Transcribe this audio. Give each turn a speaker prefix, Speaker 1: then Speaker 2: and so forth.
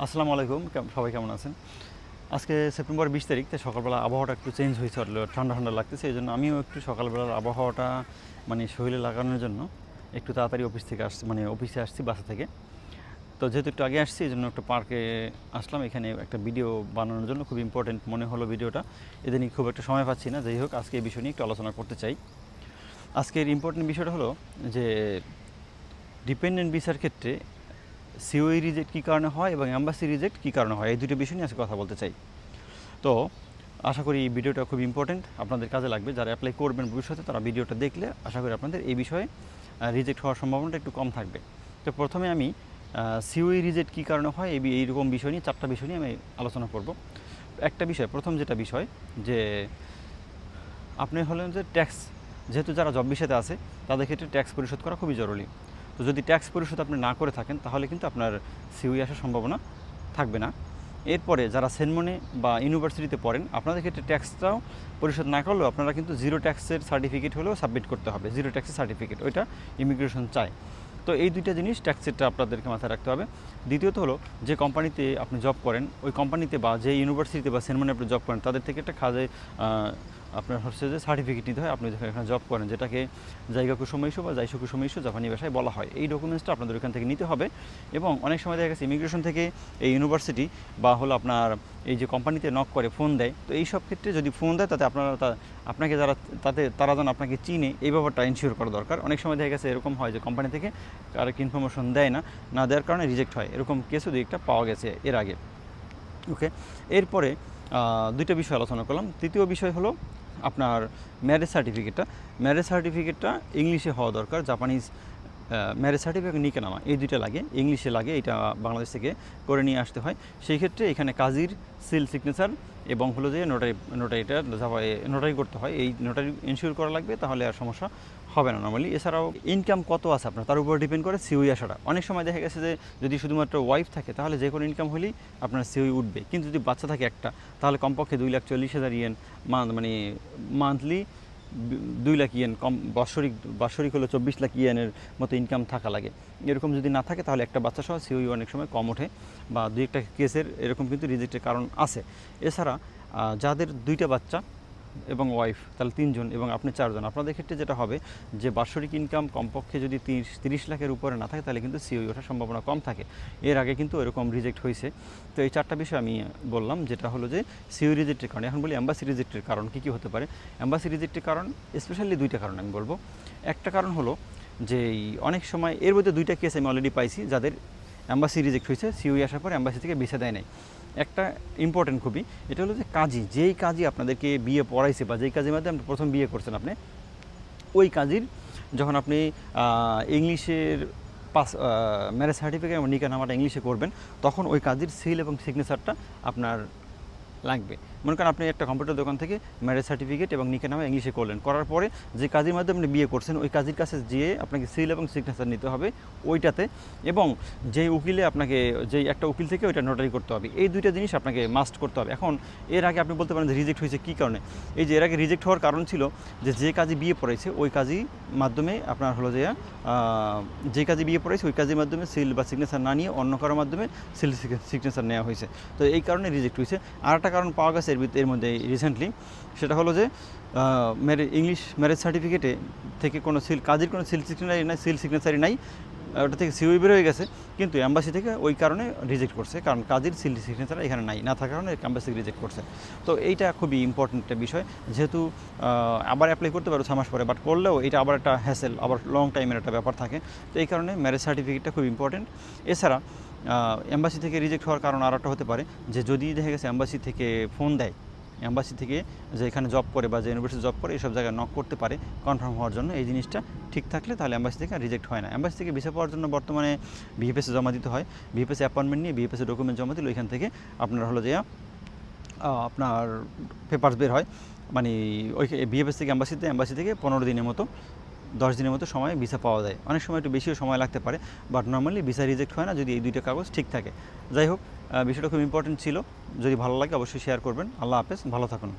Speaker 1: আসসালামু আলাইকুম, সবাই কেমন আছেন? আজকে সেপ্টেম্বর 20 তারিখ, তাই সকালবেলা আবহাওয়াটা একটু চেঞ্জ হয়েছে, ঠান্ডা ঠান্ডা লাগতেছে। এই জন্য আমিও একটু সকালবেলার আবহাওয়াটা শরীরে লাগানোর জন্য একটু তাড়াতাড়ি অফিস থেকে আসছি, অফিসে আসছি বাসা থেকে। তো যেহেতু একটু আগে আসছি, এই জন্য একটু পার্কে আসলাম। এখানে একটা ভিডিও বানানোর জন্য খুব ইম্পর্টেন্ট মনে হলো ভিডিওটা। এদিনই খুব একটা সময় পাচ্ছি না। যাই হোক, আজকে এই বিষয় নিয়ে একটু আলোচনা করতে চাই। আজকের ইম্পর্টেন্ট বিষয়টা হলো যে ডিপেন্ডেন্ট ভিসার ক্ষেত্রে সিওই রিজেক্ট কী কারণে হয় এবং অ্যাম্বাসি রিজেক্ট কী কারণে হয়, এই দুটো বিষয় নিয়ে আজকে কথা বলতে চাই। তো আশা করি এই ভিডিওটা খুব ইম্পর্টেন্ট, আপনাদের কাজে লাগবে। যারা অ্যাপ্লাই করবেন ভবিষ্যতে, তারা ভিডিওটা দেখলে আশা করি আপনাদের এই বিষয়ে রিজেক্ট হওয়ার সম্ভাবনাটা একটু কম থাকবে। তো প্রথমে আমি সিওই রিজেক্ট কী কারণে হয় এইরকম বিষয় নিয়ে 4টা বিষয় নিয়ে আমি আলোচনা করব। একটা বিষয়, প্রথম যেটা বিষয় যে আপনি হলেন যে ট্যাক্স, যেহেতু যারা জব ভিসাতে আছে তাদের ক্ষেত্রে ট্যাক্স পরিশোধ করা খুবই জরুরি। তো যদি ট্যাক্স পরিশোধ আপনি না করে থাকেন, তাহলে কিন্তু আপনার সিওই আসার সম্ভাবনা থাকবে না। এরপরে যারা সেনমনে বা ইউনিভার্সিটিতে পড়েন, আপনাদের ক্ষেত্রে ট্যাক্সটাও পরিশোধ না করলেও আপনারা কিন্তু জিরো ট্যাক্সের সার্টিফিকেট হলেও সাবমিট করতে হবে। জিরো ট্যাক্সের সার্টিফিকেট, ওইটা ইমিগ্রেশন চায়। তো এই দুইটা জিনিস ট্যাক্সেরটা আপনাদেরকে মাথায় রাখতে হবে। দ্বিতীয়ত হলো, যে কোম্পানিতে আপনি জব করেন, ওই কোম্পানিতে বা যে ইউনিভার্সিটিতে বা সেনমনে আপনি জব করেন, তাদের থেকে একটা কাজে আপনার হচ্ছে যে সার্টিফিকেট নিতে হয়। আপনি যখন এখানে জব করেন, যেটাকে জায়গা কুসুম ইস্যু বা জাইসু কুসুম ইস্যু জাপানি ভাষায় বলা হয়, এই ডকুমেন্টসটা আপনাদের ওখান থেকে নিতে হবে। এবং অনেক সময় দেখা গেছে ইমিগ্রেশন থেকে এই ইউনিভার্সিটি বা হলো আপনার এই যে কোম্পানিতে নক করে ফোন দেয়, তো এই সব ক্ষেত্রে যদি ফোন দেয়, তাতে আপনাকে তারা যেন আপনাকে চিনে, এই ব্যাপারটা ইনশিওর করা দরকার। অনেক সময় দেখা গেছে এরকম হয় যে কোম্পানি থেকে কারেক্ট ইনফরমেশন দেয় না দেওয়ার কারণে রিজেক্ট হয়। এরকম কেসও একটা পাওয়া গেছে এর আগে। ওকে, এরপরে দুইটা বিষয় আলোচনা করলাম। তৃতীয় বিষয় হলো আপনার ম্যারেজ সার্টিফিকেটটা ইংলিশে হওয়া দরকার। জাপানিজ ম্যারেজ সার্টিফিকেট নিকেনামা, এই দুইটা লাগে, ইংলিশে লাগে। এটা বাংলাদেশ থেকে করে নিয়ে আসতে হয়। সেই ক্ষেত্রে এখানে কাজীর সিল সিগনেচার এবং হলো যে নোটারি করতে হয়। এই নোটারি ইনশিওর করা লাগবে, তাহলে আর সমস্যা হবে না নর্মালি। এছাড়াও ইনকাম কত আছে আপনার, তার উপর ডিপেন্ড করে সিওই আসাটা। অনেক সময় দেখা গেছে যে যদি শুধুমাত্র ওয়াইফ থাকে, তাহলে যে কোনো ইনকাম হলেই আপনার সিওই উঠবে। কিন্তু যদি বাচ্চা থাকে একটা, তাহলে কমপক্ষে 2,40,000 ইয়েন মান্থলি 2 লাখ ইয়েন, বাৎসরিক হলো 24 লাখ ইয়েনের মতো ইনকাম থাকা লাগে। এরকম যদি না থাকে, তাহলে একটা বাচ্চা সহ সিওই অনেক সময় কম ওঠে, বা 2-1টা কেসের এরকম কিন্তু রিজেক্টের কারণ আছে। এছাড়া যাদের 2টা বাচ্চা এবং ওয়াইফ, তাহলে 3 জন এবং আপনি 4 জন, আপনাদের ক্ষেত্রে যেটা হবে যে বাৎসরিক ইনকাম কমপক্ষে যদি 30 লাখের উপরে না থাকে, তাহলে কিন্তু সিওই ওঠার সম্ভাবনা কম থাকে। এর আগে কিন্তু এরকম রিজেক্ট হয়েছে। তো এই 4টা বিষয় আমি বললাম, যেটা হলো যে সিওই রিজেক্টের কারণ। এখন বলি অ্যাম্বাসি রিজেক্টের কারণ কী হতে পারে। অ্যাম্বাসি রিজেক্টের কারণ স্পেশালি 2টা কারণ আমি বলবো। একটা কারণ হলো যে অনেক সময়, এর মধ্যে 2টা কেস আমি অলরেডি পাইছি যাদের অ্যাম্বাসি রিজেক্ট হয়েছে, সিওই আসার পর অ্যাম্বাসি থেকে ভিসা দেয় নাই। একটা ইম্পর্টেন্ট খুবই, এটা হলো যে যেই কাজী আপনাদেরকে বিয়ে পড়াইছে বা যেই কাজের মাধ্যমে আপনি প্রথম বিয়ে করছেন, আপনি ওই কাজীর যখন আপনি ইংলিশের ম্যারেজ সার্টিফিকেট এবং নিকাহনামাটা ইংলিশে করবেন, তখন ওই কাজীর সিল এবং সিগনেচারটা আপনার লাগবে। মনে করেন আপনি একটা কম্পিউটার দোকান থেকে ম্যারেজ সার্টিফিকেট এবং নিকাহনামা ইংলিশে করলেন, করার পরে যে কাজীর মাধ্যমে আপনি বিয়ে করছেন, ওই কাজীর কাছে যেয়ে আপনাকে সিল এবং সিগনেচার নিতে হবে ওইটাতে, এবং যেই উকিলে আপনাকে একটা উকিল থেকে ওইটা নোটারি করতে হবে। এই 2টা জিনিস আপনাকে মাস্ট করতে হবে। এখন এর আগে আপনি বলতে পারেন যে রিজেক্ট হয়েছে কী কারণে। এই যে এর আগে রিজেক্ট হওয়ার কারণ ছিল যে কাজী বিয়ে পড়াইছে, ওই কাজী মাধ্যমে আপনার হলো যে কাজী বিয়ে পড়াইছে, ওই কাজীর মাধ্যমে সিল বা সিগনেচার না নিয়ে অন্য কারোর মাধ্যমে সিল সিগনেচার নেওয়া হয়েছে। তো এই কারণে রিজেক্ট হয়েছে। আর একটা কারণ পাওয়া গেছে এর মধ্যে রিসেন্টলি, সেটা হলো যে ইংলিশ ম্যারেজ সার্টিফিকেটে থেকে কাজের কোনো সিল সিগনেচারই নাই, ওটা থেকে সিওই বের হয়ে গেছে, কিন্তু অ্যাম্বাসি থেকে ওই কারণে রিজেক্ট করছে, কারণ কাজের সিল সিগনেচার এখানে না থাকার কারণে অ্যাম্বাসি রিজেক্ট করছে। তো এইটা খুবই ইম্পর্টেন্ট একটা বিষয়। যেহেতু আবার অ্যাপ্লাই করতে পারো 6 মাস পরে, বাট করলেও এটা আবার একটা হ্যাসেল, আবার লং টাইমের একটা ব্যাপার থাকে। তো এই কারণে ম্যারেজ সার্টিফিকেটটা খুব ইম্পর্টেন্ট। এছাড়া অ্যাম্বাসি থেকে রিজেক্ট হওয়ার কারণ আর একটা হতে পারে যে যদি দেখা গেছে অ্যাম্বাসি থেকে ফোন দেয়, অ্যাম্বাসি থেকে যে এখানে জব করে বা যে ইউনিভার্সিটি জব করে, এইসব জায়গায় নক করতে পারে কনফার্ম হওয়ার জন্য। এই জিনিসটা ঠিক থাকলে তাহলে অ্যাম্বাসি থেকে রিজেক্ট হয় না। অ্যাম্বাসি থেকে ভিসা পাওয়ার জন্য বর্তমানে ভিএফএসে জমা দিতে হয়। ভিএফএসে অ্যাপয়েন্টমেন্ট নিয়ে ভিএফএসে ডকুমেন্ট জমা দিলে ওইখান থেকে আপনার হলো যে আপনার পেপারস বের হয়, ওই ভিএফএস থেকে অ্যাম্বাসি থেকে 15 দিনের মতো 10 দিনের মতো সময় ভিসা পাওয়া যায়। অনেক সময় একটু বেশিও সময় লাগতে পারে, বাট নর্মালি ভিসা রিজেক্ট হয় না যদি এই 2টা কাগজ ঠিক থাকে। যাই হোক, বিষয়টা খুব ইম্পর্টেন্ট ছিল। যদি ভালো লাগে অবশ্যই শেয়ার করবেন। আল্লাহ হাফেজ, ভালো থাকুন।